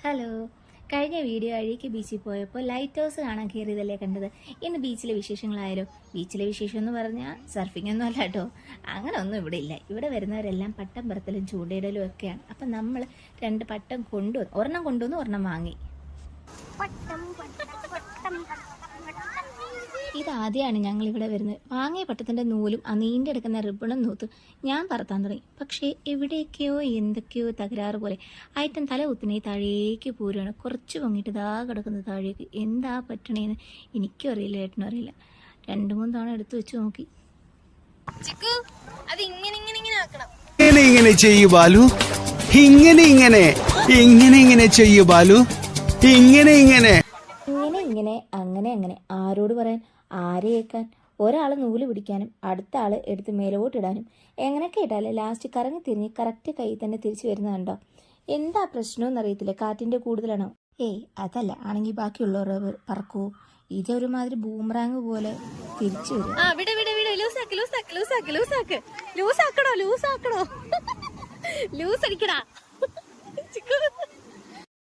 Hello. കഴിഞ്ഞ video അഴീക്ക് ബീച്ചിൽ പോയപ്പോൾ ലൈറ്റ് ഹൗസ് കാണാൻ കയറിയതല്ലേ കണ്ടത്. ഇന്ന് ബീച്ചിലെ വിശേഷങ്ങളായാലോ. ബീച്ചിലെ വിശേഷം എന്ന് പറഞ്ഞാൽ സർഫിംഗ് ഒന്നും അല്ല കേട്ടോ, അങ്ങനെ ഒന്നും ഇവിടെ ഇല്ല. ഇവിടെ വരുന്നവരെല്ലാം പട്ടം പറത്തലും ചൂണ്ടയിടലും ഒക്കെയാണ്. അപ്പം നമ്മൾ 2 പട്ടം കൊണ്ടുവന്നു, ഒരെണ്ണം കൊണ്ടുവന്ന് ഒരെണ്ണം വാങ്ങി. ഇതാദ്യമാണ് ഞങ്ങൾ ഇവിടെ വരുന്നത്. വാങ്ങിയ പട്ടത്തിൻ്റെ നൂലും ആ നീണ്ടെടുക്കുന്ന റിബണും നൂത്ത് ഞാൻ പറത്താൻ തുടങ്ങി. പക്ഷേ എവിടെയൊക്കെയോ എന്തൊക്കെയോ തകരാറ് പോലെ ആയിട്ടും തല കുത്തിനെ താഴേക്ക് പോരുകയാണ്. കുറച്ച് പൊങ്ങിയിട്ട് ഇതാ കിടക്കുന്നത് താഴേക്ക്. എന്താ പറ്റണേന്ന് എനിക്കും അറിയില്ല, ഏട്ടനും അറിയില്ല. 2-3 തവണ എടുത്തു വെച്ച് നോക്കി. അത് ഇങ്ങനെ ചെയ്യൂ ബാലു, ഇങ്ങനെ ചെയ്യൂ ബാലു, ഇങ്ങനെ അങ്ങനെ ആരോട് പറയാൻ, ആരെ കേൾക്കാൻ? ഒരാൾ നൂല് പിടിക്കാനും അടുത്ത ആൾ എടുത്ത് മേലോട്ടിടാനും എങ്ങനെയൊക്കെ ഇട്ടാലേ ലാസ്റ്റ് കറങ്ങി തിരിഞ്ഞ് കറക്റ്റ് കയ്യിൽ തന്നെ തിരിച്ചു വരുന്നതുണ്ടോ? എന്താ പ്രശ്നമെന്ന് അറിയത്തില്ല. കാറ്റിൻ്റെ കൂടുതലാണോ? അതല്ല ആണെങ്കിൽ ബാക്കിയുള്ളവർ പറക്കൂ. ഇതൊരുമാതിരി ബൂമറാങ് പോലെ തിരിച്ചു വരും.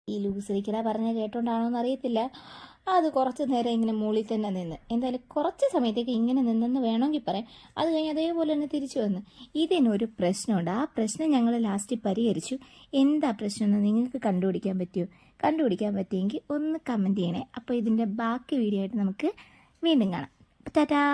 ഈ ലൂസടിക്കട പറഞ്ഞ കേട്ടോണ്ടാണോന്ന് അറിയത്തില്ല. അത് കുറച്ച് നേരം ഇങ്ങനെ മുകളിൽ തന്നെ നിന്ന്, എന്തായാലും കുറച്ച് സമയത്തേക്ക് ഇങ്ങനെ നിന്നെന്ന് വേണമെങ്കിൽ പറയാം. അത് കഴിഞ്ഞ് അതേപോലെ തന്നെ തിരിച്ചു വന്ന്. ഇതിനൊരു പ്രശ്നമുണ്ട്. ആ പ്രശ്നം ഞങ്ങൾ ലാസ്റ്റ് പരിഹരിച്ചു. എന്താ പ്രശ്നം എന്ന് നിങ്ങൾക്ക് കണ്ടുപിടിക്കാൻ പറ്റുമോ? കണ്ടുപിടിക്കാൻ പറ്റിയെങ്കിൽ ഒന്ന് കമൻറ്റ് ചെയ്യണേ. അപ്പോൾ ഇതിൻ്റെ ബാക്കി വീഡിയോ ആയിട്ട് നമുക്ക് വീണ്ടും കാണാം. ടാറ്റാ.